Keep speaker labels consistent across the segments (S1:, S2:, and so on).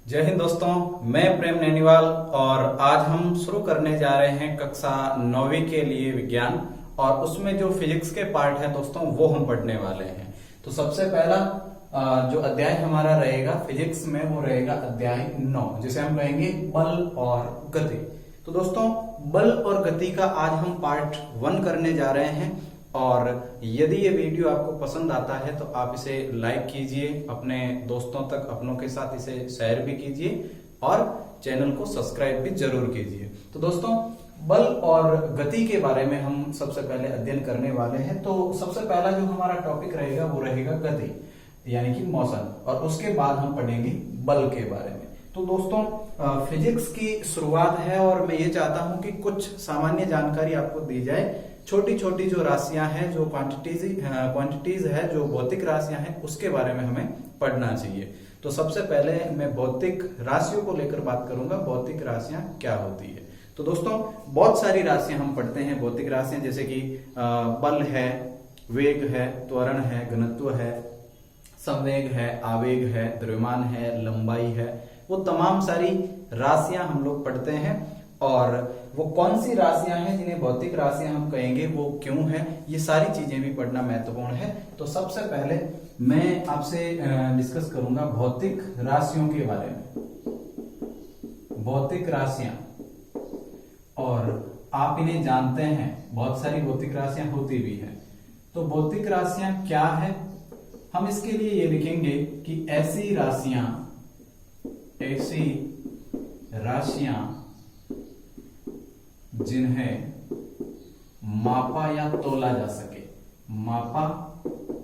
S1: जय हिंद दोस्तों, मैं प्रेम नैनीवाल और आज हम शुरू करने जा रहे हैं कक्षा 9वीं के लिए विज्ञान। और उसमें जो फिजिक्स के पार्ट है दोस्तों वो हम पढ़ने वाले हैं। तो सबसे पहला जो अध्याय हमारा रहेगा फिजिक्स में वो रहेगा अध्याय 9, जिसे हम कहेंगे बल और गति। तो दोस्तों बल और गति का आज हम पार्ट 1 करने जा रहे हैं। और यदि ये वीडियो आपको पसंद आता है तो आप इसे लाइक कीजिए, अपने दोस्तों तक अपनों के साथ इसे शेयर भी कीजिए और चैनल को सब्सक्राइब भी जरूर कीजिए। तो दोस्तों बल और गति के बारे में हम सबसे पहले अध्ययन करने वाले हैं। तो सबसे पहला जो हमारा टॉपिक रहेगा वो रहेगा गति यानी कि मोशन, और उसके बाद हम पढ़ेंगे बल के बारे में। तो दोस्तों फिजिक्स की शुरुआत है और मैं ये चाहता हूं कि कुछ सामान्य जानकारी आपको दी जाए। छोटी छोटी जो राशियां हैं, जो क्वांटिटीज है, जो भौतिक राशियां हैं, उसके बारे में हमें पढ़ना चाहिए। तो सबसे पहले मैं भौतिक राशियों को लेकर बात करूंगा। भौतिक राशियां क्या होती है? तो दोस्तों बहुत सारी राशियां हम पढ़ते हैं भौतिक राशियां, जैसे कि बल है, वेग है, त्वरण है, घनत्व है, संवेग है, आवेग है, द्रव्यमान है, लंबाई है। वो तमाम सारी राशियां हम लोग पढ़ते हैं। और वो कौन सी राशियां हैं जिन्हें भौतिक राशियां हम कहेंगे, वो क्यों है, ये सारी चीजें भी पढ़ना महत्वपूर्ण है। तो सबसे पहले मैं आपसे डिस्कस करूंगा भौतिक राशियों के बारे में। भौतिक राशियां, और आप इन्हें जानते हैं, बहुत सारी भौतिक राशियां होती भी हैं। तो भौतिक राशियां क्या है? हम इसके लिए ये लिखेंगे कि ऐसी राशियां जिन्हें मापा या तोला जा सके। मापा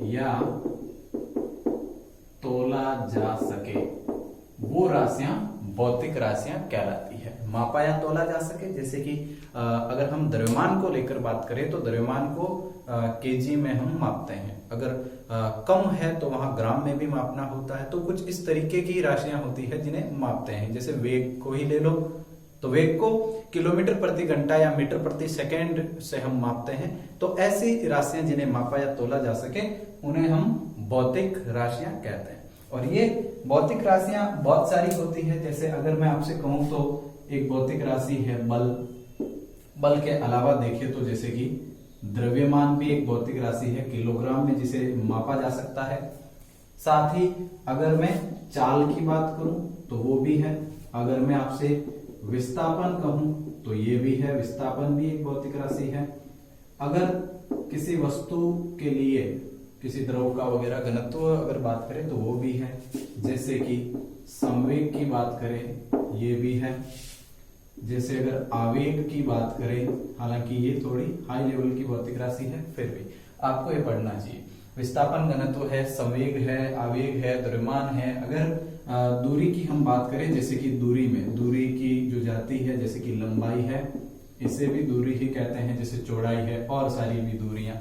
S1: या तोला जा सके वो राशियां भौतिक राशियां कहलाती है। मापा या तोला जा सके, जैसे कि अगर हम द्रव्यमान को लेकर बात करें तो द्रव्यमान को केजी में हम मापते हैं। अगर कम है तो वहां ग्राम में भी मापना होता है। तो कुछ इस तरीके की राशियां होती है जिन्हें मापते हैं। जैसे वेग को ही ले लो, तो वेग को किलोमीटर प्रति घंटा या मीटर प्रति सेकेंड से हम मापते हैं। तो ऐसी राशियां जिन्हें मापा या तोला जा सके उन्हें हम भौतिक राशियां कहते हैं। और ये भौतिक राशियां बहुत सारी होती है। जैसे अगर मैं आपसे कहूं तो एक भौतिक राशि है बल। बल के अलावा देखिए तो जैसे कि द्रव्यमान भी एक भौतिक राशि है, किलोग्राम में जिसे मापा जा सकता है। साथ ही अगर मैं चाल की बात करूं तो वो भी है। अगर मैं आपसे विस्थापन कहूं तो ये भी है, विस्थापन भी एक भौतिक राशि है। अगर किसी वस्तु के लिए, किसी द्रव का वगैरह घनत्व अगर बात करें तो वो भी है। जैसे कि संवेग की बात करें ये भी है। जैसे अगर आवेग की बात करें, हालांकि ये थोड़ी हाई लेवल की भौतिक राशि है, फिर भी आपको ये पढ़ना चाहिए। विस्थापन घनत्व है, संवेग है, आवेग है, द्रव्यमान है। अगर दूरी की हम बात करें, जैसे कि दूरी में दूरी की जो जाती है, जैसे कि लंबाई है, इसे भी दूरी ही कहते हैं। जैसे चौड़ाई है और सारी भी दूरियां,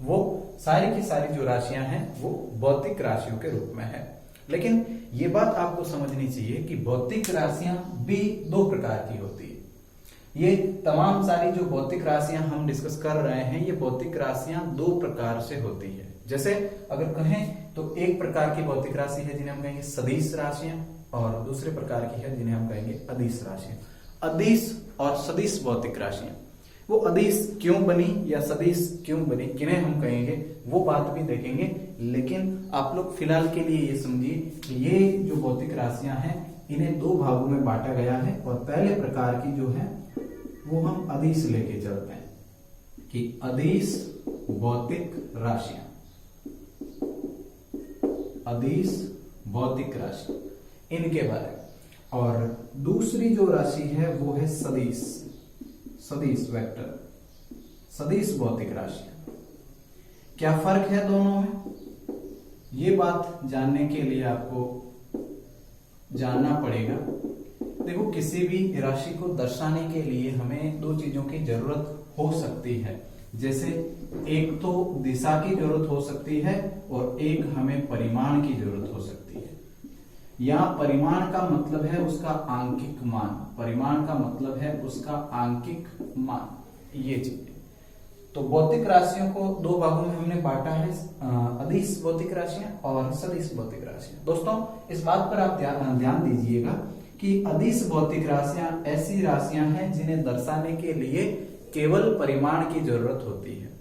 S1: वो सारी की सारी जो राशियां हैं वो भौतिक राशियों के रूप में है। लेकिन ये बात आपको समझनी चाहिए कि भौतिक राशियां भी 2 प्रकार की होती है। ये तमाम सारी जो भौतिक राशियां हम डिस्कस कर रहे हैं, ये भौतिक राशियां 2 प्रकार से होती है। जैसे अगर कहें तो एक प्रकार की भौतिक राशि है जिन्हें हम कहेंगे सदिश राशियां, और दूसरे प्रकार की है जिन्हें हम कहेंगे अदिश राशियां। अदिश और सदिश भौतिक राशियां, वो अदिश क्यों बनी या सदिश क्यों बनी, किन्हें हम कहेंगे, वो बात भी देखेंगे। लेकिन आप लोग फिलहाल के लिए ये समझिए कि ये जो भौतिक राशियां हैं इन्हें 2 भागों में बांटा गया है। और पहले प्रकार की जो है वो हम अदिश लेके चलते हैं कि अदिश भौतिक राशियां, अदिश भौतिक राशि, इनके बारे में। और दूसरी जो राशि है वो है सदिश, सदिश वेक्टर, सदिश भौतिक राशि। क्या फर्क है दोनों में? ये बात जानने के लिए आपको जानना पड़ेगा। देखो, किसी भी राशि को दर्शाने के लिए हमें 2 चीजों की जरूरत हो सकती है। जैसे एक तो दिशा की जरूरत हो सकती है और एक हमें परिमाण की जरूरत हो सकती है। यहां परिमाण का मतलब है उसका आंकिक मान, परिमाण का मतलब है उसका आंकिक मान, ये चीज। तो भौतिक राशियों को दो भागों में हमने बांटा है, अदिश भौतिक राशियां और सदिश भौतिक राशियां। दोस्तों इस बात पर आप ध्यान दीजिएगा कि अदिश भौतिक राशियां ऐसी राशियां हैं जिन्हें दर्शाने के लिए केवल परिमाण की जरूरत होती है।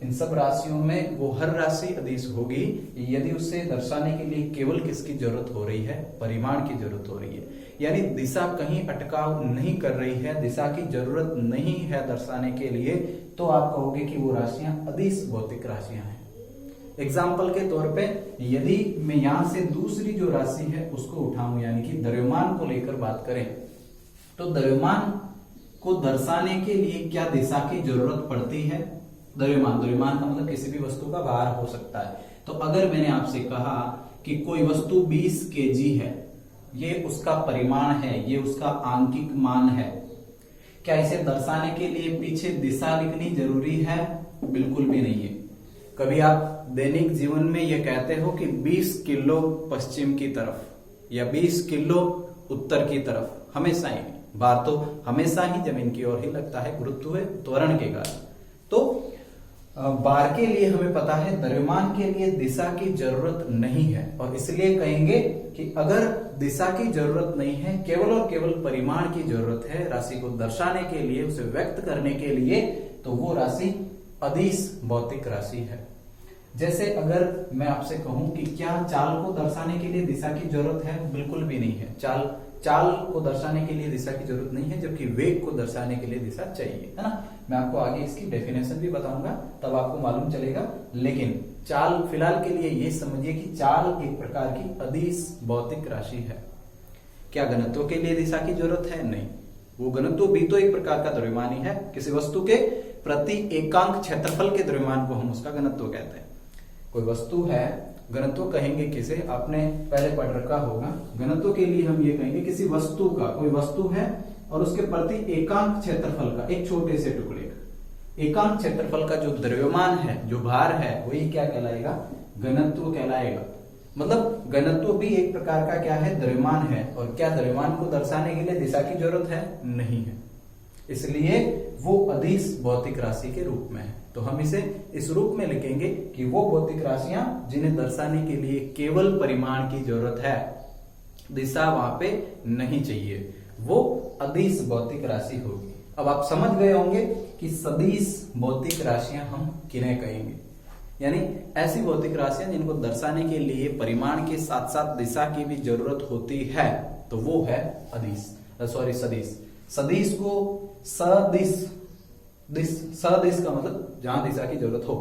S1: इन सब राशियों में वो हर राशि अदिश होगी यदि उसे दर्शाने के लिए केवल किसकी जरूरत हो रही है, परिमाण की जरूरत हो रही है। यानी दिशा कहीं अटकाव नहीं कर रही है, दिशा की जरूरत नहीं है दर्शाने के लिए, तो आप कहोगे कि वो राशियां अदिश भौतिक राशियां हैं। एग्जाम्पल के तौर पे यदि मैं यहां से दूसरी जो राशि है उसको उठाऊं, यानी कि द्रव्यमान को लेकर बात करें, तो द्रव्यमान को दर्शाने के लिए क्या दिशा की जरूरत पड़ती है? द्रव्यमान का मतलब किसी भी वस्तु का भार हो सकता है। तो अगर मैंने आपसे कहा कि कोई वस्तु 20 केजी है, ये उसका परिमाण है, ये उसका आंकिक मान है, क्या इसे दर्शाने के लिए पीछे दिशा लिखनी जरूरी है? बिल्कुल भी नहीं है। कभी आप दैनिक जीवन में ये कहते हो कि 20 किलो पश्चिम की तरफ या 20 किलो उत्तर की तरफ, हमेशा ही भार तो हमेशा ही जमीन की ओर ही लगता है गुरुत्व त्वरण के कारण। तो भार के लिए हमें पता है, द्रव्यमान के लिए दिशा की जरूरत नहीं है, और इसलिए कहेंगे कि अगर दिशा की जरूरत नहीं है, केवल और केवल परिमाण की जरूरत है राशि को दर्शाने के लिए, उसे व्यक्त करने के लिए, तो वो राशि अदिश भौतिक राशि है। जैसे अगर मैं आपसे कहूं कि क्या चाल को दर्शाने के लिए दिशा की जरूरत है? बिल्कुल भी नहीं है। चाल को दर्शाने के लिए दिशा की जरूरत नहीं है, जबकि वेग को दर्शाने के लिए दिशा चाहिए, है ना। मैं आपको आगे इसकी डेफिनेशन भी बताऊंगा, तब आपको मालूम चलेगा। लेकिन चाल फिलहाल के लिए ये समझिए कि चाल एक प्रकार की अदिश भौतिक राशि है। क्या घनत्व के लिए दिशा की जरूरत है? नहीं। वो घनत्व भी तो एक प्रकार का द्रव्यमान ही है। किसी वस्तु के प्रति एकांक क्षेत्रफल के द्रव्यमान को हम उसका घनत्व कहते हैं। कोई वस्तु है, घनत्व कहेंगे किसे, आपने पहले पढ़ रखा होगा। घनत्व के लिए हम ये कहेंगे किसी वस्तु का, कोई वस्तु है और उसके प्रति एकांक क्षेत्रफल का, एक छोटे से टुकड़े का एकांक क्षेत्रफल का जो द्रव्यमान है, जो भार है, वही क्या कहलाएगा? घनत्व कहलाएगा। मतलब घनत्व भी एक प्रकार का क्या है? द्रव्यमान है। और क्या द्रव्यमान को दर्शाने के लिए दिशा की जरूरत है? नहीं है। इसलिए वो अदिश भौतिक राशि के रूप में है। तो हम इसे इस रूप में लिखेंगे कि वो भौतिक राशियां जिन्हें दर्शाने के लिए केवल परिमाण की जरूरत है, दिशा वहां पे नहीं चाहिए, वो अदिश भौतिक राशि होगी। अब आप समझ गए होंगे कि सदिश भौतिक राशियां हम किन्हें कहेंगे, यानी ऐसी भौतिक राशियां जिनको दर्शाने के लिए परिमाण के साथ साथ दिशा की भी जरूरत होती है, तो वो है सदिश। सदिश को सदिश का मतलब जहां दिशा की जरूरत हो,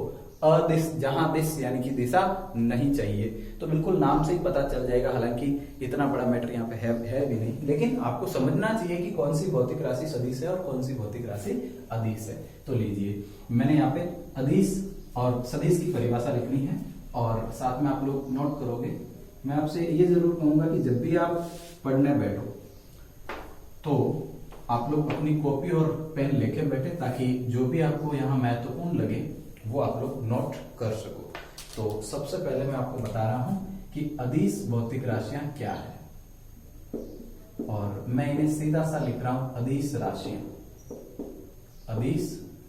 S1: अदिश जहां दिश यानी कि दिशा नहीं चाहिए। तो बिल्कुल नाम से ही पता चल जाएगा, हालांकि इतना बड़ा मैटर यहाँ पे है भी नहीं, लेकिन आपको समझना चाहिए कि कौन सी भौतिक राशि सदिश है और कौन सी भौतिक राशि अदिश है। तो लीजिए, मैंने यहाँ पे अदिश और सदिश की परिभाषा लिखनी है और साथ में आप लोग नोट करोगे। मैं आपसे ये जरूर कहूंगा कि जब भी आप पढ़ने बैठो तो आप लोग अपनी कॉपी और पेन लेके बैठे, ताकि जो भी आपको यहाँ महत्वपूर्ण लगे वो आप लोग नोट कर सको। तो सबसे पहले मैं आपको बता रहा हूं कि अदिश भौतिक राशियां क्या है, और मैं इन्हें सीधा सा लिख रहा हूं अदिश राशियां। अदिश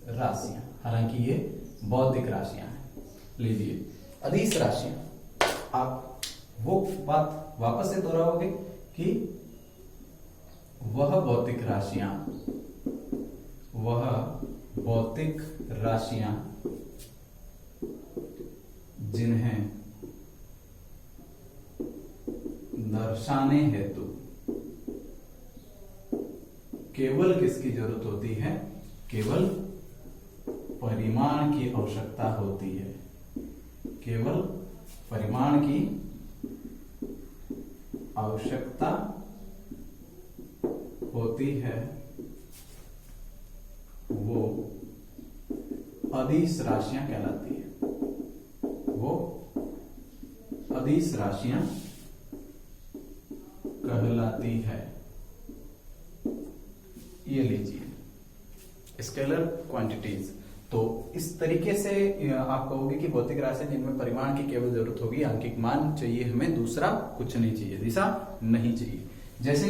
S1: राशियां, हालांकि ये भौतिक राशियां हैं। लीजिए, अदिश राशियां, आप वो बात वापस से दोहराओगे कि वह भौतिक राशियां जिन्हें दर्शाने हेतु केवल किसकी जरूरत होती है? केवल परिमाण की आवश्यकता होती है। केवल परिमाण की आवश्यकता होती है, वो अदिश राशियां कहलाती है। वो अदिश राशियां कहलाती है। ये लीजिए स्केलर क्वांटिटीज। तो इस तरीके से आप कहोगे कि भौतिक राशि जिनमें परिमाण की केवल जरूरत होगी, आंकिक मान चाहिए हमें, दूसरा कुछ नहीं चाहिए, दिशा नहीं चाहिए। जैसे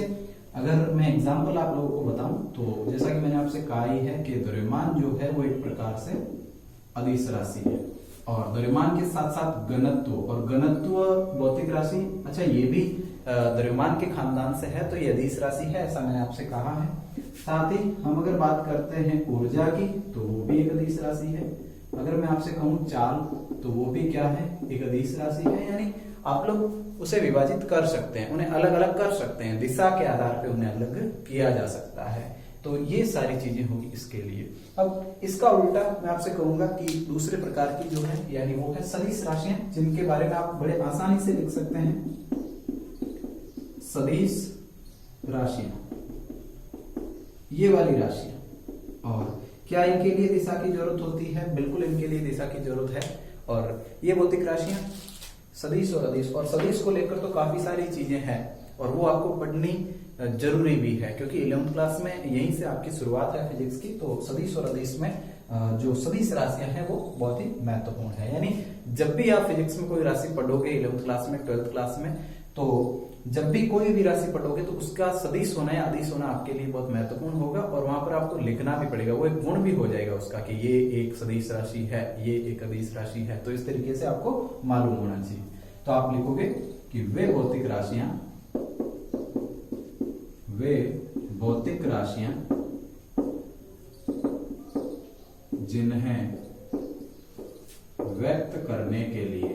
S1: अगर मैं एग्जाम्पल आप लोगों को बताऊं तो जैसा कि मैंने आपसे कहा ही है कि द्रव्यमान जो है वो एक प्रकार से अदिश राशि है, और द्रव्यमान के साथ साथ घनत्व, और घनत्व भौतिक राशि, अच्छा ये भी द्रव्यमान के खानदान से है तो ये अदिश राशि है, ऐसा मैंने आपसे कहा है। साथ ही हम अगर बात करते हैं ऊर्जा की तो वो भी एक अदिश राशि है। अगर मैं आपसे कहूं चाल तो वो भी क्या है, एक अदिश राशि है। यानी आप लोग उसे विभाजित कर सकते हैं, उन्हें अलग अलग कर सकते हैं, दिशा के आधार पर उन्हें अलग किया जा सकता है। तो ये सारी चीजें होगी इसके लिए। अब इसका उल्टा मैं आपसे कहूंगा कि दूसरे प्रकार की जो है यानी वो है सदिश राशियां, जिनके बारे में आप बड़े आसानी से लिख सकते हैं, सदिश राशियां, ये वाली राशियां। और क्या इनके लिए दिशा की जरूरत होती है? बिल्कुल इनके लिए दिशा की जरूरत है। और ये भौतिक राशियां सदिश और अदिश, और सदिश को लेकर तो काफी सारी चीजें हैं और वो आपको पढ़नी जरूरी भी है, क्योंकि 11th क्लास में यहीं से आपकी शुरुआत है फिजिक्स की। तो सदिश और अदिश में जो सदिश राशियां हैं वो बहुत ही महत्वपूर्ण है। यानी जब भी आप फिजिक्स में कोई राशि पढ़ोगे 11th क्लास में, 12th क्लास में, तो जब भी कोई भी राशि पढ़ोगे तो उसका सदिश होना या अदिश होना आपके लिए बहुत महत्वपूर्ण होगा, और वहां पर आपको लिखना भी पड़ेगा, वो एक गुण भी हो जाएगा उसका कि ये एक सदिश राशि है, ये एक अदिश राशि है। तो इस तरीके से आपको मालूम होना चाहिए। तो आप लिखोगे कि वे भौतिक राशियां जिन्हें व्यक्त करने के लिए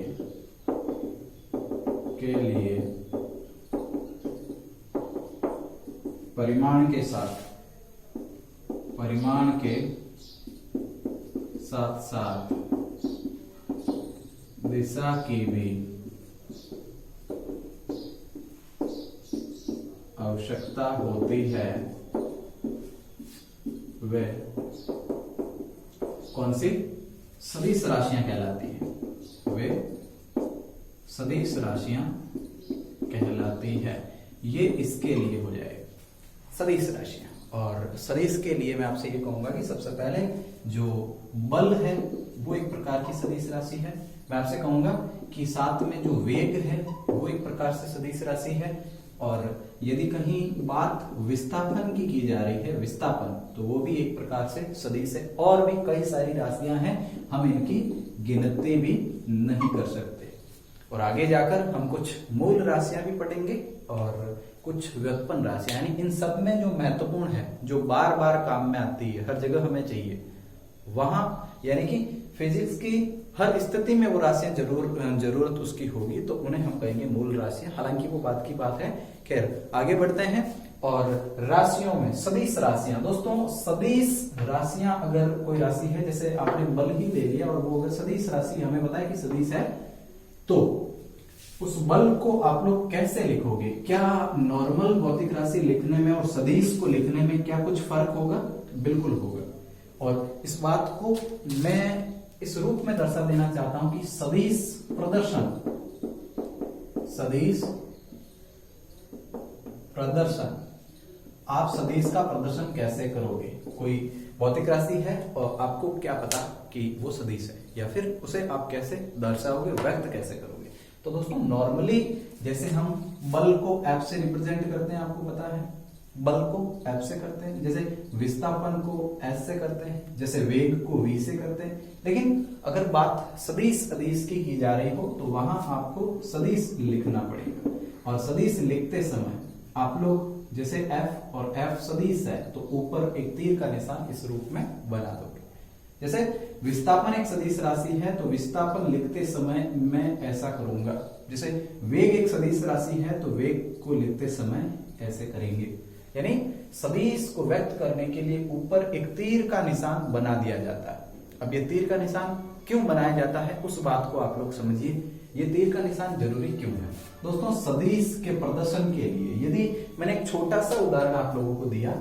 S1: परिमाण के साथ दिशा की भी आवश्यकता होती है, वे कौन सी सदिश राशियां कहलाती है, वे सदिश राशियां कहलाती है। ये इसके लिए हो जाएगा सदिश राशियां। और सदिश के लिए मैं आपसे ये कहूंगा कि सबसे पहले जो बल है वो एक प्रकार की सदिश राशि है। मैं आपसे कहूंगा कि साथ में जो वेग है वो एक प्रकार से सदिश राशि है। और यदि कहीं बात विस्थापन की जा रही है, विस्थापन, तो वो भी एक प्रकार से सदिश है। और भी कई सारी राशियां हैं, हम इनकी गिनती भी नहीं कर सकते। और आगे जाकर हम कुछ मूल राशियां भी पढ़ेंगे और कुछ व्युत्पन्न राशियां, यानी इन सब में जो महत्वपूर्ण है, जो बार बार काम में आती है, हर जगह हमें चाहिए, वहां यानी कि फिजिक्स की हर स्थिति में वो राशियां जरूरत उसकी होगी, तो उन्हें हम कहेंगे मूल राशियां। हालांकि वो बात की बात है। खैर आगे बढ़ते हैं। और राशियों में सदिश राशियां, दोस्तों सदिश राशियां, अगर कोई राशि है, जैसे आपने बल ही ले लिया और वो अगर सदिश राशि हमें बताया कि सदिश है, तो उस बल को आप लोग कैसे लिखोगे? क्या नॉर्मल भौतिक राशि लिखने में और सदिश को लिखने में क्या कुछ फर्क होगा? बिल्कुल होगा। और इस बात को मैं इस रूप में दर्शा देना चाहता हूं कि सदिश प्रदर्शन, आप सदिश का प्रदर्शन कैसे करोगे? कोई भौतिक राशि है और आपको क्या पता कि वो सदिश है, या फिर उसे आप कैसे दर्शाओगे, व्यक्त कैसे करोगे? तो दोस्तों नॉर्मली जैसे हम बल को F से रिप्रेजेंट करते हैं, आपको पता है, बल को F से करते हैं, जैसे विस्थापन को S से करते हैं, जैसे वेग को V से करते हैं। लेकिन अगर बात सदिश अदिश की जा रही हो तो वहां आपको सदिश लिखना पड़ेगा। और सदिश लिखते समय आप लोग जैसे F और F सदिश है तो ऊपर एक तीर का निशान इस रूप में बना दोगे। जैसे विस्थापन एक सदिश राशि है तो विस्थापन लिखते समय मैं ऐसा करूंगा। जैसे वेग एक सदिश राशि है तो वेग को लिखते समय ऐसे करेंगे। यानी सदिश को व्यक्त करने के लिए ऊपर एक तीर का निशान बना दिया जाता है। अब ये तीर का निशान क्यों बनाया जाता है उस बात को आप लोग समझिए। ये तीर का निशान जरूरी क्यों है? दोस्तों सदिश के प्रदर्शन के लिए, यदि मैंने एक छोटा सा उदाहरण आप लोगों को दिया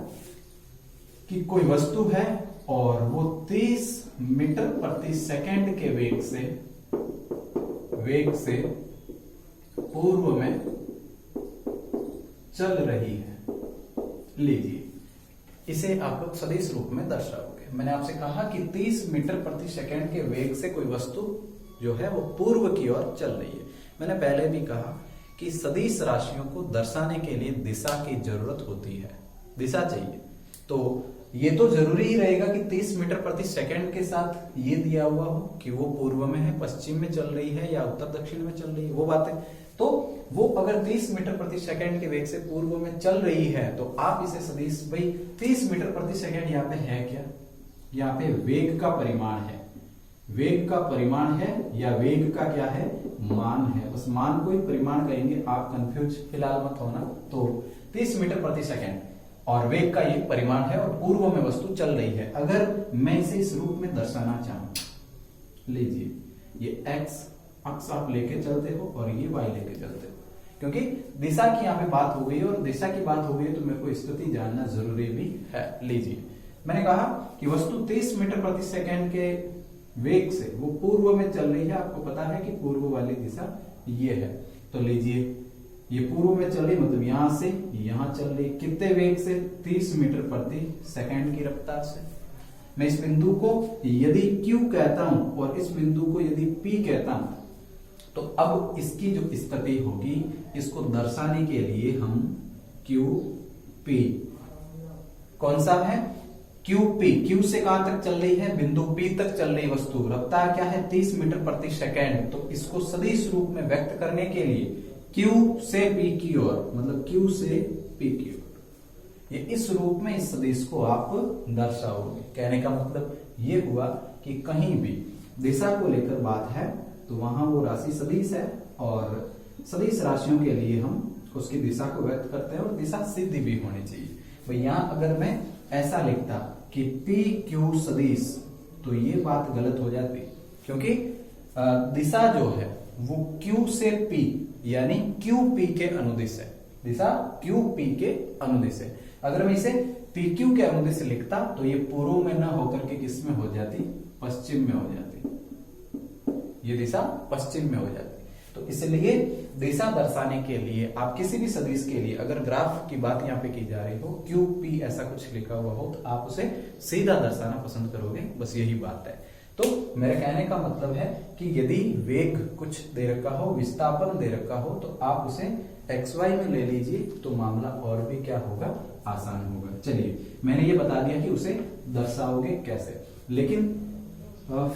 S1: कि कोई वस्तु है और वो 30 मीटर प्रति सेकंड के वेग से पूर्व में चल रही है, लीजिए इसे आप लोग सदिश रूप में दर्शाओगे। मैंने आपसे कहा कि 30 मीटर प्रति सेकंड के वेग से कोई वस्तु जो है वो पूर्व की ओर चल रही है। मैंने पहले भी कहा कि सदिश राशियों को दर्शाने के लिए दिशा की जरूरत होती है, दिशा चाहिए। तो ये तो जरूरी ही रहेगा कि 30 मीटर प्रति सेकंड के साथ ये दिया हुआ हो कि वो पूर्व में है, पश्चिम में चल रही है या उत्तर दक्षिण में चल रही है, वो बातें। तो वो अगर 30 मीटर प्रति सेकंड के वेग से पूर्व में चल रही है तो आप इसे सदिश, भाई 30 मीटर प्रति सेकंड यहाँ पे है क्या, यहाँ पे वेग का परिमाण है, वेग का परिमाण है या वेग का क्या है, मान है। बस मान को ही परिमाण कहेंगे, आप कंफ्यूज फिलहाल मत होना। तो 30 मीटर प्रति सेकंड और वेग का ये परिमाण है और पूर्व में वस्तु चल रही है। अगर मैं इसे इस रूप में दर्शाना चाहूं, लीजिए ये x अक्ष आप लेके चलते हो और ये y लेके चलते हो, क्योंकि दिशा की यहाँ पे बात हो गई और दिशा की बात हो गई तो मेरे को स्थिति जानना जरूरी भी है। लीजिए मैंने कहा कि वस्तु 30 मीटर प्रति सेकंड के वेग से वो पूर्व में चल रही है। आपको पता है कि पूर्व वाली दिशा ये है। तो लीजिए ये पूर्व में चल रही, मतलब यहां से यहां चल रही, कितने वेग से, 30 मीटर प्रति सेकंड की रफ्तार से। मैं इस बिंदु को यदि Q कहता हूं और इस बिंदु को यदि P कहता हूं, तो अब इसकी जो स्थिति होगी इसको दर्शाने के लिए हम QP, कौन सा है, QP, Q से कहां तक चल रही है, बिंदु P तक चल रही वस्तु, रफ्तार क्या है 30 मीटर प्रति सेकंड। तो इसको सदिश रूप में व्यक्त करने के लिए Q से P की ओर, मतलब Q से P की ओर, ये इस रूप में इस सदिश को आप दर्शाओगे। कहने का मतलब ये हुआ कि कहीं भी दिशा को लेकर बात है तो वहां वो राशि सदिश है और सदिश राशियों के लिए हम उसकी दिशा को व्यक्त करते हैं और दिशा सिद्ध भी होनी चाहिए। तो यहां अगर मैं ऐसा लिखता कि P Q सदिश, तो ये बात गलत हो जाती, क्योंकि दिशा जो है वो Q से P यानी QP के अनुदिश है, दिशा QP के अनुदिश है। अगर मैं इसे PQ के अनुदिश लिखता तो ये पूर्व में न होकर के किस में हो जाती, पश्चिम में हो जाती, ये दिशा पश्चिम में हो जाती। तो इसलिए दिशा दर्शाने के लिए आप किसी भी सदिश के लिए अगर ग्राफ की बात यहाँ पे की जा रही हो, QP ऐसा कुछ लिखा हुआ हो, तो आप उसे सीधा दर्शाना पसंद करोगे, बस यही बात है। तो मेरे कहने का मतलब है कि यदि वेग कुछ दे रखा हो, विस्थापन दे रखा हो, तो आप उसे XY में ले लीजिए, तो मामला और भी क्या होगा, आसान होगा। चलिए मैंने ये बता दिया कि उसे दर्शाओगे कैसे, लेकिन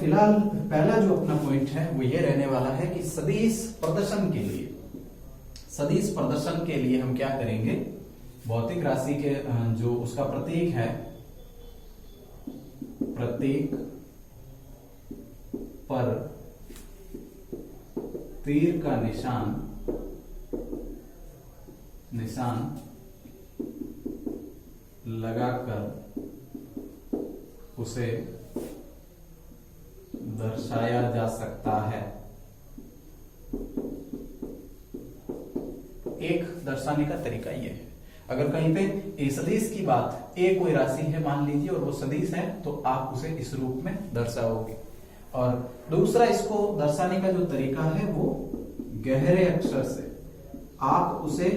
S1: फिलहाल पहला जो अपना पॉइंट है वो ये रहने वाला है कि सदिश प्रदर्शन के लिए, सदिश प्रदर्शन के लिए हम क्या करेंगे, भौतिक राशि के जो उसका प्रतीक है, प्रतीक पर तीर का निशान लगाकर उसे दर्शाया जा सकता है। एक दर्शाने का तरीका यह है, अगर कहीं पे ए सदिश की बात, ए कोई राशि है मान लीजिए और वो सदिश है, तो आप उसे इस रूप में दर्शाओगे। और दूसरा इसको दर्शाने का जो तरीका है वो गहरे अक्षर से, आप उसे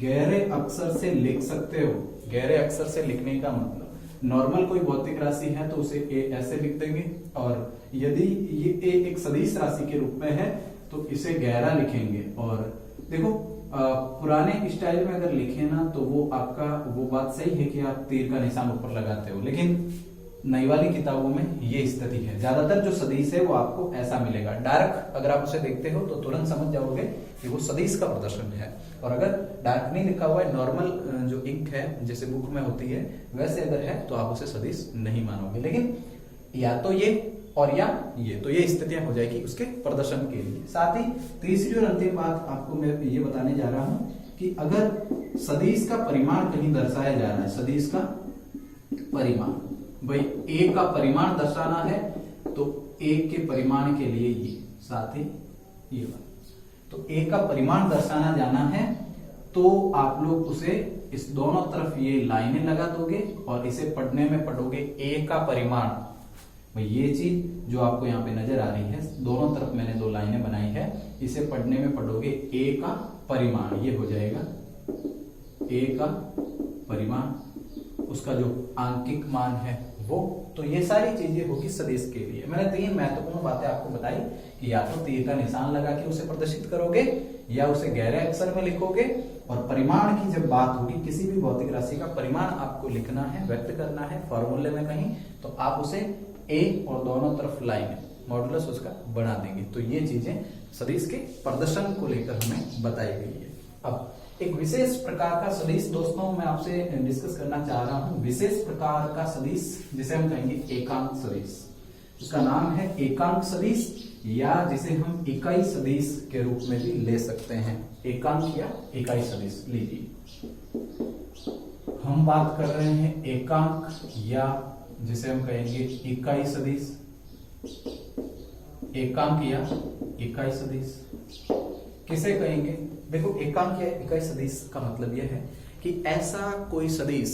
S1: गहरे अक्षर से लिख सकते हो। गहरे अक्षर से लिखने का मतलब नॉर्मल कोई भौतिक राशि है तो उसे ए ऐसे लिख देंगे, और यदि ये ए एक सदिश राशि के रूप में है तो इसे गहरा लिखेंगे। और देखो पुराने स्टाइल में अगर लिखे ना तो वो आपका वो बात सही है कि आप तीर का निशान ऊपर लगाते हो, लेकिन नई वाली किताबों में ये स्थिति है। ज्यादातर जो सदिश है वो आपको ऐसा मिलेगा। डार्क अगर आप उसे देखते हो तो तुरंत समझ जाओगे कि वो सदिश का प्रदर्शन है, और अगर डार्क नहीं लिखा हुआ है, नॉर्मल जो इंक है जैसे बुक में होती है वैसे अगर है तो आप उसे सदिश नहीं मानोगे। लेकिन या तो ये और या ये, तो ये स्थितियां हो जाएगी उसके प्रदर्शन के लिए। साथ ही तीसरी और अंतिम बात आपको मैं ये बताने जा रहा हूं कि अगर सदिश का परिमाण कहीं दर्शाया जा रहा है, सदिश का परिमाण, भाई ए का परिमाण दर्शाना है तो ए के परिमाण के लिए ये, साथ ही ये बात, तो ए का परिमाण दर्शाना जाना है तो आप लोग उसे इस दोनों तरफ ये लाइनें लगा दोगे और इसे पढ़ने में पढ़ोगे ए का परिमाण। भाई ये चीज जो आपको यहाँ पे नजर आ रही है, दोनों तरफ मैंने दो लाइनें बनाई है, इसे पढ़ने में पढ़ोगे ए का परिमाण, ये हो जाएगा ए का परिमाण, उसका जो आंकिक मान है वो। तो ये सारी चीजें होगी सदिश के लिए। मैंने 3 महत्वपूर्ण बातें आपको बताई कि या तो तीर का निशान लगा के उसे प्रदर्शित करोगे या उसे गहरे अक्षर में लिखोगे। और परिमाण की जब बात होगी, किसी भी भौतिक राशि का परिमाण आपको लिखना है, व्यक्त करना है फॉर्मूले में कहीं, तो आप उसे ए और दोनों तरफ लाइन मॉडुलस उसका बना देंगे। तो ये चीजें सदिश के प्रदर्शन को लेकर हमें बताई गई है। अब एक विशेष प्रकार का सदिश दोस्तों मैं आपसे डिस्कस करना चाह रहा हूं। विशेष प्रकार का सदिश जिसे हम कहेंगे एकांक सदिश, उसका नाम है एकांक सदिश, या जिसे हम इकाई सदिश के रूप में भी ले सकते हैं। एकांक या इकाई सदिश लीजिए, हम बात कर रहे हैं एकांक या जिसे हम कहेंगे इकाई सदिश। एकांक या इकाई सदिश किसे कहेंगे? देखो, एकांक या इकाई सदिश का मतलब यह है कि ऐसा कोई सदिश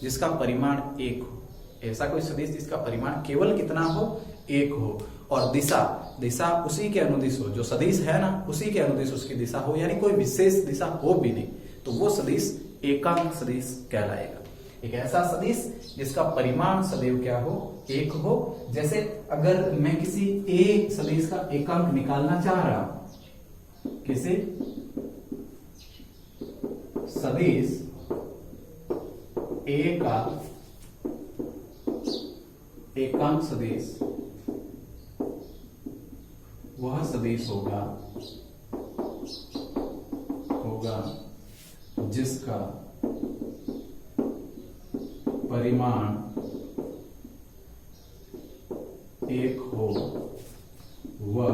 S1: जिसका परिमाण 1 हो, ऐसा कोई सदिश जिसका परिमाण केवल कितना हो? 1 हो, और दिशा उसी के अनुदिश हो। जो सदिश है ना, उसी के अनुदिश उसकी दिशा हो, यानी कोई विशेष दिशा हो भी नहीं, तो वो सदिश एकांक सदिश कहलाएगा। एक ऐसा सदिश जिसका परिमाण सदैव क्या हो? 1 हो। जैसे अगर मैं किसी ए सदिश का एकांक निकालना चाह रहा हूं, किसी सदिश ए का एकांक सदिश, वह सदिश होगा जिसका परिमाण 1 हो, वह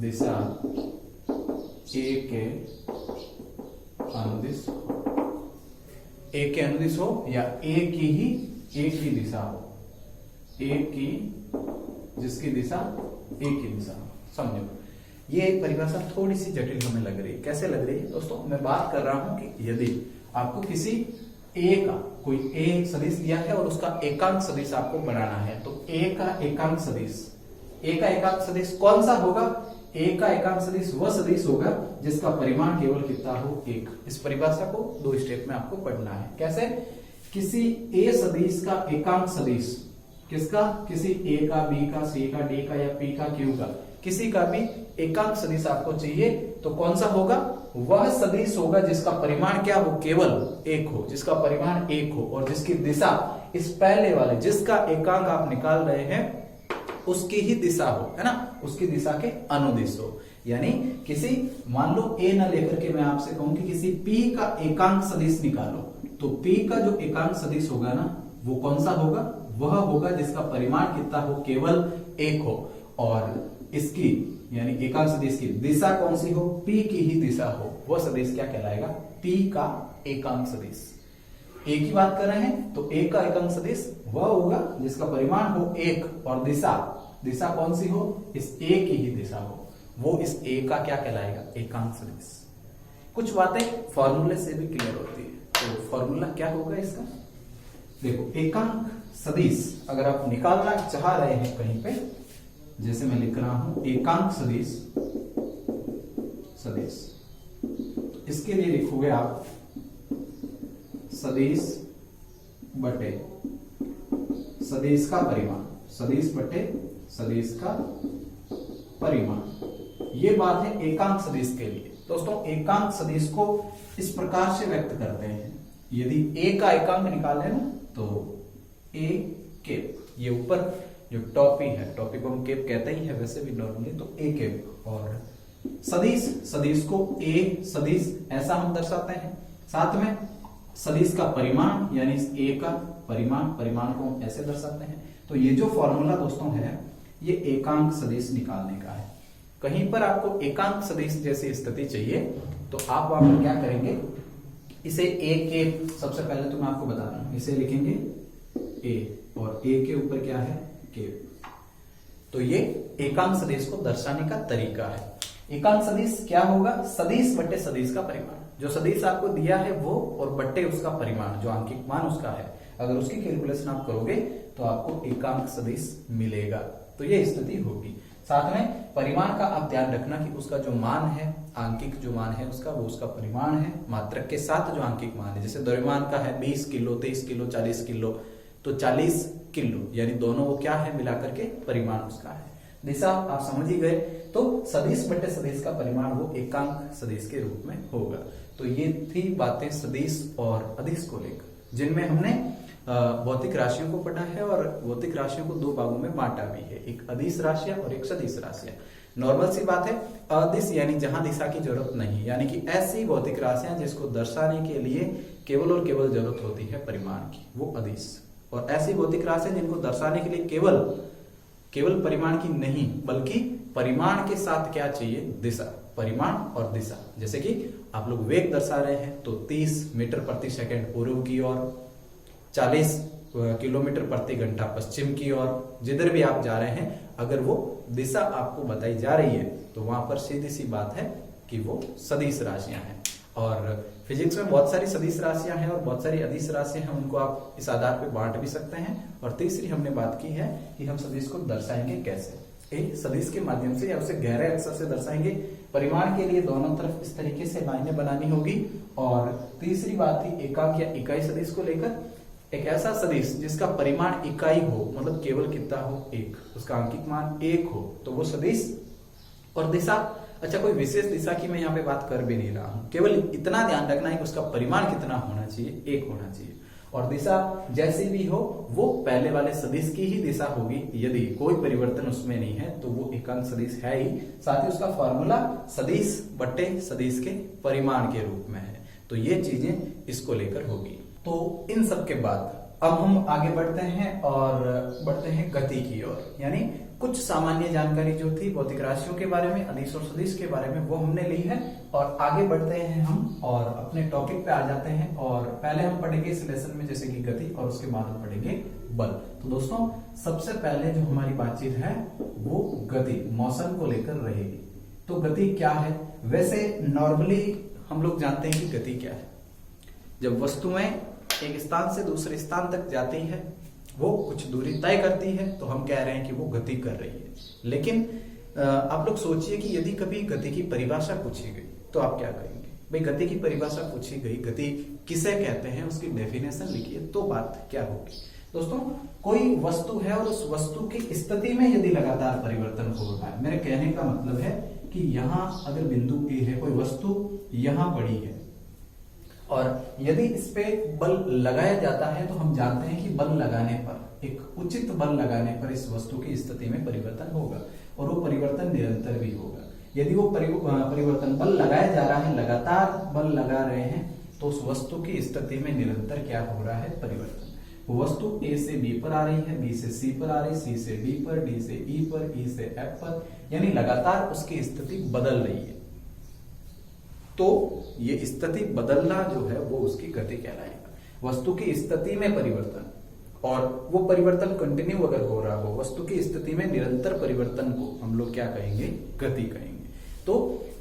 S1: दिशा ए के अनुदिश हो। ए के अनुदिश हो या एक ही दिशा हो, एक की जिसकी दिशा एक ही दिशा हो। समझो, ये परिभाषा थोड़ी सी जटिल हमें लग रही है। कैसे लग रही है दोस्तों? मैं बात कर रहा हूं कि यदि आपको किसी ए का कोई ए सदिश दिया है और उसका एकांक सदिश आपको बनाना है, तो ए का एकांक सदिश कौन सा होगा? ए का एकांक सदिश वह सदिश होगा जिसका परिमाण केवल कितना हो? 1। इस परिभाषा को 2 स्टेप में आपको पढ़ना है। कैसे? किसी ए सदिश का एकांक सदिश, किसका? किसी ए का, बी का, सी का, डी का या पी का, क्यू का, किसी का भी एकांक सदिश आपको चाहिए, तो कौन सा होगा? वह सदिश होगा जिसका परिमाण क्या हो? केवल 1 हो, जिसका परिमाण 1 हो और जिसकी दिशा इस पहले वाले जिसका एकांक आप निकाल रहे हैं उसकी ही दिशा हो, है ना, उसकी दिशा के अनुदिश हो। यानी किसी, मान लो ए ना लेकर के मैं आपसे कहूं कि किसी पी का एकांक सदिश निकालो, तो पी का जो एकांक सदिश होगा ना, वो कौन सा होगा? वह होगा जिसका परिमाण कितना हो? केवल 1 हो, और इसकी यानी एकांक सदिश की दिशा कौन सी हो? पी की ही दिशा हो। वह सदिश क्या कहलाएगा? पी का एकांक सदिश। ए की बात कर रहे हैं तो ए का एकांक सदिश वह होगा जिसका परिमाण हो 1 और दिशा कौन सी हो? इस ए की ही दिशा हो, वो इस ए का क्या कहलाएगा? एकांक सदिश। कुछ बातें फॉर्मूले से भी क्लियर होती है। तो फॉर्मूला क्या होगा इसका? देखो, एकांक सदिश अगर आप निकालना चाह रहे हैं कहीं पे, जैसे मैं लिख रहा हूं एकांक सदिश, इसके लिए लिखोगे आप सदिश बटे सदिश का परिमाण, सदिश बटे सदिश का परिमाण। ये बात है एकांक सदिश के लिए। दोस्तों, एकांक सदिश को इस प्रकार से व्यक्त करते हैं। यदि ए का एकांक निकालें ना, तो ए केप, ये ऊपर जो टॉपी है, टॉपी को हम केप कहते ही है वैसे भी नॉर्मली, तो ए केप, और सदिश को ए सदिश ऐसा हम दर्शाते हैं। साथ में सदिश का परिमाण यानी इस ए का परिमाण को हम ऐसे दर्शाते हैं। तो ये जो फॉर्मूला दोस्तों है, ये एकांक सदिश निकालने का है। कहीं पर आपको एकांक सदिश जैसी स्थिति चाहिए तो आप वहां पर क्या करेंगे? इसे ए के, सबसे पहले तो मैं आपको बता रहा हूं, इसे लिखेंगे ए और ए के ऊपर क्या है? के। तो ये एकांक सदिश को दर्शाने का तरीका है। एकांक सदिश क्या होगा? सदिश बटे सदिश का परिमाण। जो सदिश आपको दिया है वो और बटे उसका परिमाण, जो आंकिक मान उसका है, अगर उसकी कैलकुलेशन आप करोगे तो आपको एकांक सदिश मिलेगा। तो ये स्थिति होगी। साथ में परिमाण का आप ध्यान रखना कि उसका जो मान है, आंकिक जो मान है उसका, वो उसका परिमाण है। मात्रक के साथ जो आंकिक मान है, जैसे द्रव्यमान का है 20 किलो, 23 किलो, 40 किलो, तो 40 किलो यानी दोनों वो क्या है मिलाकर के परिमाण उसका है। दिशा आप समझ ही गए। तो सदिश बटे सदिश का परिमाण वो एकांक सदिश के रूप में होगा। तो ये थी बातें सदिश और अदिश को लेकर, जिनमें हमने भौतिक राशियों को पढ़ा है और भौतिक राशियों को दो भागों में बांटा भी है, एक अदिश राशियां और एक सदिश राशियां। नॉर्मल सी बात है, अदिश यानी जहां दिशा की जरूरत नहीं, यानी कि ऐसी भौतिक राशियां जिसको दर्शाने के लिए केवल और केवल जरूरत होती है परिमाण की, वो अदिश। और ऐसी भौतिक राशियां जिनको दर्शाने के लिए केवल परिमाण की नहीं, बल्कि परिमाण के साथ क्या चाहिए, दिशा, परिमाण और दिशा। जैसे कि आप लोग वेग दर्शा रहे हैं तो 30 मीटर प्रति सेकंड पूर्व की ओर, 40 किलोमीटर प्रति घंटा पश्चिम की ओर, जिधर भी आप जा रहे हैं अगर वो दिशा आपको बताई जा रही है तो वहां पर सीधी सी बात है कि वो सदिश राशियां हैं। और फिजिक्स में बहुत सारी सदिश राशियां हैं और बहुत सारी अदिश राशियां हैं, उनको आप इस आधार पे बांट भी सकते हैं। और तीसरी हमने बात की है कि हम सदिश को दर्शाएंगे कैसे, सदिश के माध्यम से या उसे गहरे अक्षर से दर्शाएंगे। परिमाण के लिए दोनों तरफ इस तरीके से लाइनें बनानी होगी। और तीसरी बात थी एकांक या इकाई सदिश को लेकर, एक ऐसा सदिश जिसका परिमाण इकाई हो, मतलब केवल कितना हो, एक, उसका अंकिक मान 1 हो, तो वो सदिश। और दिशा, अच्छा कोई विशेष दिशा की मैं यहाँ पे बात कर भी नहीं रहा हूं, केवल इतना ध्यान रखना है कि उसका परिमाण कितना होना चाहिए, 1 होना चाहिए। और दिशा जैसी भी हो वो पहले वाले सदिश की ही दिशा होगी, यदि कोई परिवर्तन उसमें नहीं है तो वो एकांक सदिश है ही। साथ ही उसका फॉर्मूला सदिश बटे सदिश के परिमाण के रूप में है। तो ये चीजें इसको लेकर होगी। तो इन सब के बाद अब हम आगे बढ़ते हैं और बढ़ते हैं गति की ओर, यानी कुछ सामान्य जानकारी जो थी भौतिक राशियों के बारे में, अदिश और सदिश के बारे में, वो हमने ली है। और आगे बढ़ते हैं हम और अपने टॉपिक पे आ जाते हैं। और पहले हम पढ़ेंगे इस लेसन में जैसे कि गति, और उसके बाद हम पढ़ेंगे बल। तो दोस्तों सबसे पहले जो हमारी बातचीत है वो गति, मोशन को लेकर रहेगी। तो गति क्या है? वैसे नॉर्मली हम लोग जानते हैं कि गति क्या है। जब वस्तुएं एक स्थान से दूसरे स्थान तक जाती है, वो कुछ दूरी तय करती है, तो हम कह रहे हैं कि वो गति कर रही है। लेकिन आप लोग सोचिए कि यदि कभी गति की परिभाषा पूछी गई तो आप क्या करेंगे? भाई गति की परिभाषा पूछी गई, गति किसे कहते हैं, उसकी डेफिनेशन लिखिए, तो बात क्या होगी? दोस्तों कोई वस्तु है और उस वस्तु की स्थिति में यदि लगातार परिवर्तन हो रहा है, मेरे कहने का मतलब है कि यहाँ अगर बिंदु ए है, कोई वस्तु यहाँ पड़ी है और यदि इस पे बल लगाया जाता है, तो हम जानते हैं कि बल लगाने पर, एक उचित बल लगाने पर इस वस्तु की स्थिति में परिवर्तन होगा और वो परिवर्तन निरंतर भी होगा। यदि वो परिवर्तन बल लगाया जा रहा है, लगातार बल लगा रहे हैं, तो उस वस्तु की स्थिति में निरंतर क्या हो रहा है? परिवर्तन। वो वस्तु ए से बी पर आ रही है, बी से सी पर आ रही, सी से डी पर, डी से ई पर, ई से एफ पर, यानी लगातार उसकी स्थिति बदल रही है। तो ये स्थिति बदलना जो है वो उसकी गति कहलाएगा। वस्तु की स्थिति में परिवर्तन, और वो परिवर्तन कंटिन्यू अगर हो रहा हो, वस्तु की स्थिति में निरंतर परिवर्तन को हम लोग क्या कहेंगे? गति कहेंगे। तो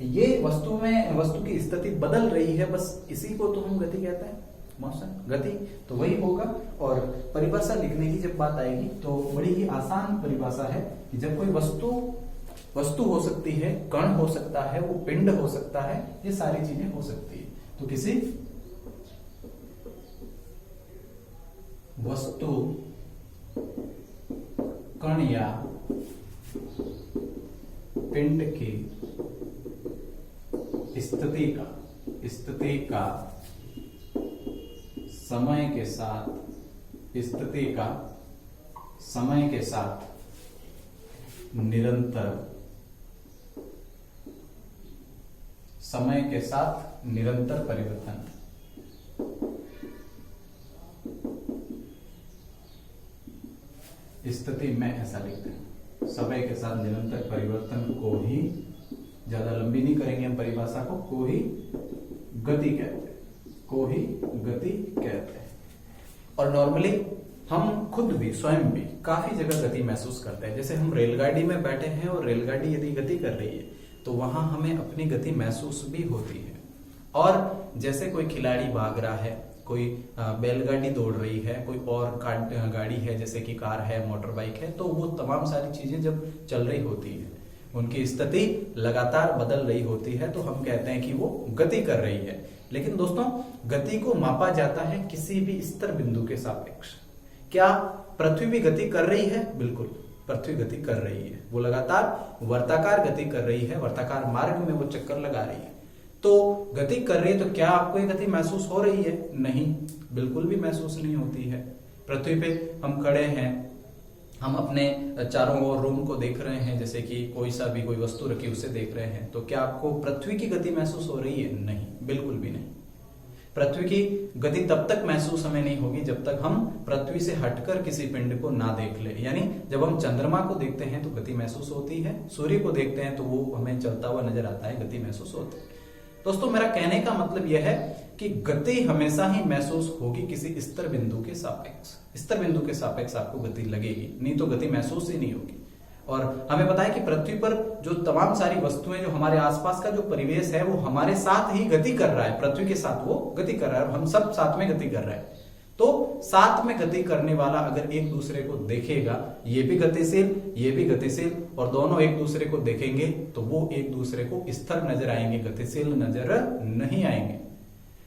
S1: ये वस्तु की स्थिति बदल रही है, बस इसी को तो हम गति कहते हैं, मोशन, गति। तो वही होगा। और परिभाषा लिखने की जब बात आएगी तो बड़ी ही आसान परिभाषा है कि जब कोई वस्तु हो सकती है, कण हो सकता है, वो पिंड हो सकता है, ये सारी चीजें हो सकती है, तो किसी वस्तु, कण या पिंड की स्थिति का समय के साथ निरंतर परिवर्तन, स्थिति में ऐसा लिखते हैं, समय के साथ निरंतर परिवर्तन को ही, ज्यादा लंबी नहीं करेंगे हम परिभाषा को ही गति कहते हैं। और नॉर्मली हम खुद भी, स्वयं भी काफी जगह गति महसूस करते हैं। जैसे हम रेलगाड़ी में बैठे हैं और रेलगाड़ी यदि गति कर रही है तो वहां हमें अपनी गति महसूस भी होती है। और जैसे कोई खिलाड़ी भाग रहा है कोई बैलगाड़ी दौड़ रही है, कोई और गाड़ी है जैसे कि कार है, मोटर बाइक है, तो वो तमाम सारी चीजें जब चल रही होती है, उनकी स्थिति लगातार बदल रही होती है, तो हम कहते हैं कि वो गति कर रही है। लेकिन दोस्तों, गति को मापा जाता है किसी भी स्थिर बिंदु के सापेक्ष। क्या पृथ्वी भी गति कर रही है? बिल्कुल, पृथ्वी गति कर रही है। वो लगातार वर्ताकार गति कर रही है, वर्ताकार मार्ग में वो चक्कर लगा रही है। तो गति कर रही है, तो क्या आपको ये गति महसूस हो रही है? नहीं, बिल्कुल भी महसूस नहीं होती है। पृथ्वी पे हम खड़े हैं, हम अपने चारों ओर रूम को देख रहे हैं, जैसे कि कोई वस्तु रखी उसे देख रहे हैं, तो क्या आपको पृथ्वी की गति महसूस हो रही है? नहीं, बिल्कुल भी नहीं। पृथ्वी की गति तब तक महसूस हमें नहीं होगी जब तक हम पृथ्वी से हटकर किसी पिंड को ना देख ले। यानी जब हम चंद्रमा को देखते हैं तो गति महसूस होती है, सूर्य को देखते हैं तो वो हमें चलता हुआ नजर आता है, गति महसूस होती है। दोस्तों, मेरा कहने का मतलब यह है कि गति हमेशा ही महसूस होगी किसी स्थिर बिंदु के सापेक्ष। स्थिर बिंदु के सापेक्ष आपको गति लगेगी, नहीं तो गति महसूस ही नहीं होगी। और हमें पता है कि पृथ्वी पर जो तमाम सारी वस्तुएं, जो हमारे आसपास का जो परिवेश है, वो हमारे साथ ही गति कर रहा है, पृथ्वी के साथ वो गति कर रहा है, हम सब साथ में गति कर रहे हैं। तो साथ में गति करने वाला अगर एक दूसरे को देखेगा, ये भी गतिशील, ये भी गतिशील, और दोनों एक दूसरे को देखेंगे तो वो एक दूसरे को स्थिर नजर आएंगे, गतिशील नजर नहीं आएंगे।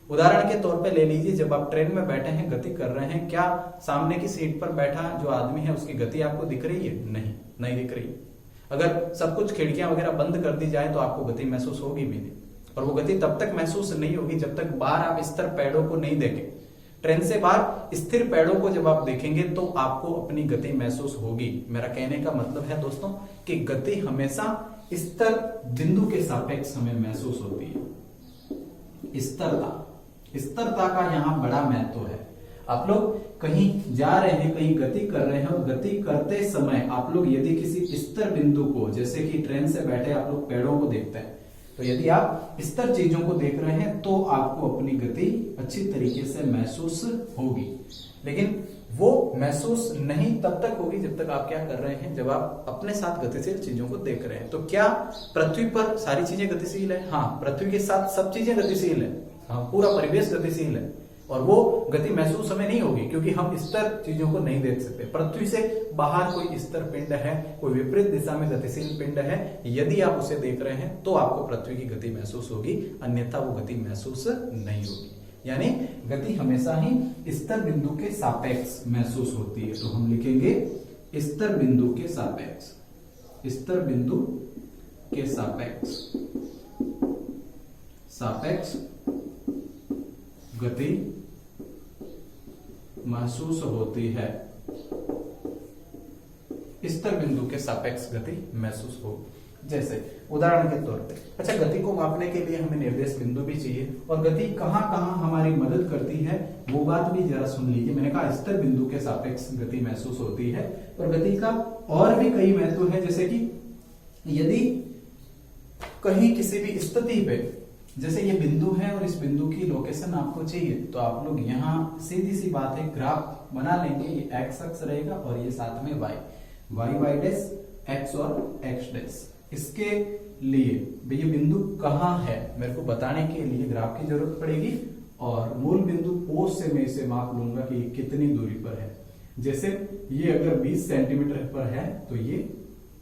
S1: उदाहरण के तौर पे ले लीजिए, जब आप ट्रेन में बैठे हैं, गति कर रहे हैं, क्या सामने की सीट पर बैठा जो आदमी है उसकी गति आपको दिख रही है? नहीं, नहीं दिख रही। अगर सब कुछ खिड़कियां वगैरह बंद कर दी जाए तो आपको गति महसूस होगी भी नहीं, और वो गति तब तक महसूस नहीं होगी जब तक बाहर आप स्थिर पैडों को नहीं देखें। ट्रेन से बाहर स्थिर पैडों को जब आप देखेंगे तो आपको अपनी गति महसूस होगी। मेरा कहने का मतलब है दोस्तों कि गति हमेशा स्थिर बिंदु के सापेक्ष हमें महसूस होती है। स्थिरता का यहाँ बड़ा महत्व है। आप लोग कहीं जा रहे हैं, कहीं गति कर रहे हैं, और गति करते समय आप लोग यदि किसी स्थिर बिंदु को, जैसे कि ट्रेन से बैठे आप लोग पेड़ों को देखते हैं, तो यदि आप स्थिर चीजों को देख रहे हैं तो आपको अपनी गति अच्छी तरीके से महसूस होगी। लेकिन वो महसूस नहीं तब तक होगी जब तक आप क्या कर रहे हैं, जब आप अपने साथ गतिशील चीजों को देख रहे हैं। तो क्या पृथ्वी पर सारी चीजें गतिशील है? हाँ, पृथ्वी के साथ सब चीजें गतिशील है। हाँ, पूरा परिवेश गतिशील है, और वो गति महसूस हमें नहीं होगी क्योंकि हम स्थिर चीजों को नहीं देख सकते। पृथ्वी से बाहर कोई स्थिर पिंड है, कोई विपरीत दिशा में गतिशील पिंड है, यदि आप उसे देख रहे हैं तो आपको पृथ्वी की गति महसूस होगी, अन्यथा वो गति महसूस नहीं होगी। यानी गति हमेशा ही स्थिर बिंदु के सापेक्ष महसूस होती है। तो हम लिखेंगे स्थिर बिंदु के सापेक्ष, स्थिर बिंदु के सापेक्ष गति महसूस होती है। स्थिर बिंदु के सापेक्ष गति महसूस हो। जैसे उदाहरण के तौर पे, अच्छा, गति को मापने के लिए हमें निर्देश बिंदु भी चाहिए, और गति कहां कहां हमारी मदद करती है वो बात भी जरा सुन लीजिए। मैंने कहा स्थिर बिंदु के सापेक्ष गति महसूस होती है, और गति का और भी कई महत्व है। जैसे कि यदि कहीं किसी भी स्थिति पे, जैसे ये बिंदु है और इस बिंदु की लोकेशन आपको चाहिए, तो आप लोग यहाँ सीधी सी बात है, ग्राफ बना लेंगे। ये एक्स अक्ष रहेगा और ये साथ में वाई डैश, एक्स और एक्स डैश। इसके लिए ये बिंदु कहाँ है मेरे को बताने के लिए ग्राफ की जरूरत पड़ेगी, और मूल बिंदु O से मैं इसे माप लूंगा कि कितनी दूरी पर है। जैसे ये अगर 20 सेंटीमीटर पर है तो ये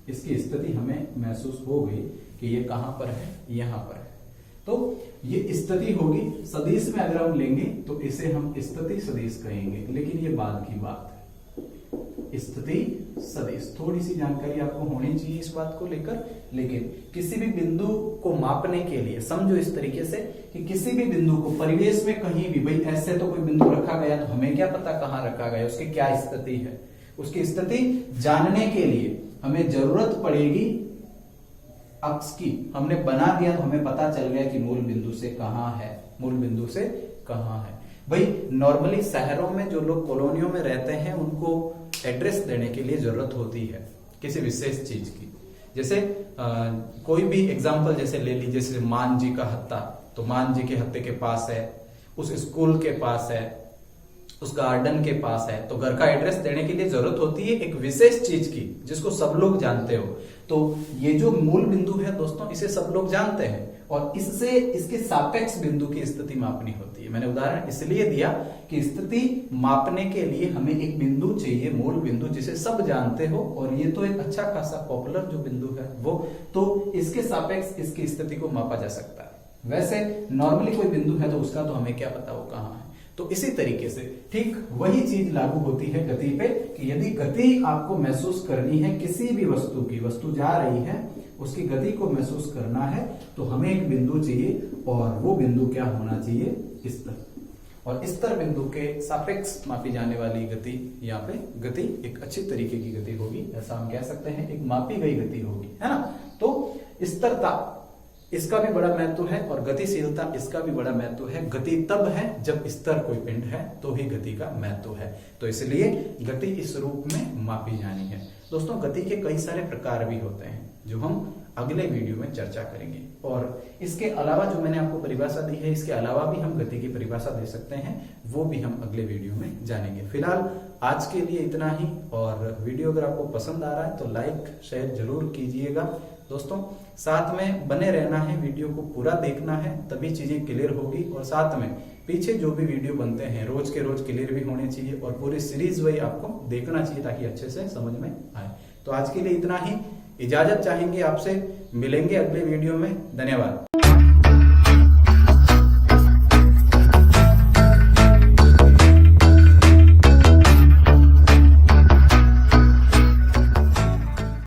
S1: इसकी स्थिति हमें महसूस हो गई कि ये कहां पर है, यहां पर है। तो ये स्थिति होगी। सदिश में अगर हम लेंगे तो इसे हम स्थिति सदिश कहेंगे, लेकिन ये बाद की बात है। स्थिति सदिश, थोड़ी सी जानकारी आपको होनी चाहिए इस बात को लेकर। लेकिन किसी भी बिंदु को मापने के लिए समझो इस तरीके से कि किसी भी बिंदु को परिवेश में कहीं भी, भाई ऐसे तो कोई बिंदु रखा गया तो हमें क्या पता कहाँ रखा गया, उसकी क्या स्थिति है। उसकी स्थिति जानने के लिए हमें जरूरत पड़ेगी अक्ष की। हमने बना दिया तो हमें पता चल गया कि मूल बिंदु से कहां है, मूल बिंदु से कहां है। भाई नॉर्मली शहरों में जो लोग कॉलोनियों में रहते हैं उनको एड्रेस देने के लिए जरूरत होती है किसी विशेष चीज की। जैसे कोई भी एग्जांपल जैसे ले लीजिए, जैसे मान जी का हत्ता, तो मान जी के हत्ते के पास है, उस स्कूल के पास है, उस गार्डन के पास है, तो घर का एड्रेस देने के लिए जरूरत होती है एक विशेष चीज की जिसको सब लोग जानते हो। तो ये जो मूल बिंदु है दोस्तों, इसे सब लोग जानते हैं और इससे इसके सापेक्ष बिंदु की स्थिति मापनी होती है। मैंने उदाहरण इसलिए दिया कि स्थिति मापने के लिए हमें एक बिंदु चाहिए, मूल बिंदु, जिसे सब जानते हो, और ये तो एक अच्छा खासा पॉपुलर जो बिंदु है वो, तो इसके सापेक्ष इसकी स्थिति को मापा जा सकता है। वैसे नॉर्मली कोई बिंदु है तो उसका तो हमें क्या पता वो कहाँ है। तो इसी तरीके से ठीक वही चीज लागू होती है गति पे, कि यदि गति आपको महसूस करनी है किसी भी वस्तु की, वस्तु जा रही है उसकी गति को महसूस करना है, तो हमें एक बिंदु चाहिए और वो बिंदु क्या होना चाहिए, स्तर। और स्तर बिंदु के सापेक्ष मापी जाने वाली गति, यहाँ पे गति एक अच्छी तरीके की गति होगी, ऐसा हम कह सकते हैं, एक मापी गई गति होगी, है ना। तो स्थिरता इसका भी बड़ा महत्व है और गतिशीलता इसका भी बड़ा महत्व है। गति तब है जब स्तर कोई पिंड है तो ही गति का महत्व है, तो इसलिए गति इस रूप में मापी जानी है। दोस्तों गति के कई सारे प्रकार भी होते हैं जो हम अगले वीडियो में चर्चा करेंगे, और इसके अलावा जो मैंने आपको परिभाषा दी है, इसके अलावा भी हम गति की परिभाषा दे सकते हैं, वो भी हम अगले वीडियो में जानेंगे। फिलहाल आज के लिए इतना ही, और वीडियो अगर आपको पसंद आ रहा है तो लाइक शेयर जरूर कीजिएगा दोस्तों। साथ में बने रहना है, वीडियो को पूरा देखना है, तभी चीजें क्लियर होगी। और साथ में पीछे जो भी वीडियो बनते हैं रोज के रोज क्लियर भी होने चाहिए, और पूरी सीरीज वही आपको देखना चाहिए ताकि अच्छे से समझ में आए। तो आज के लिए इतना ही, इजाजत चाहेंगे आपसे, मिलेंगे अगले वीडियो में। धन्यवाद।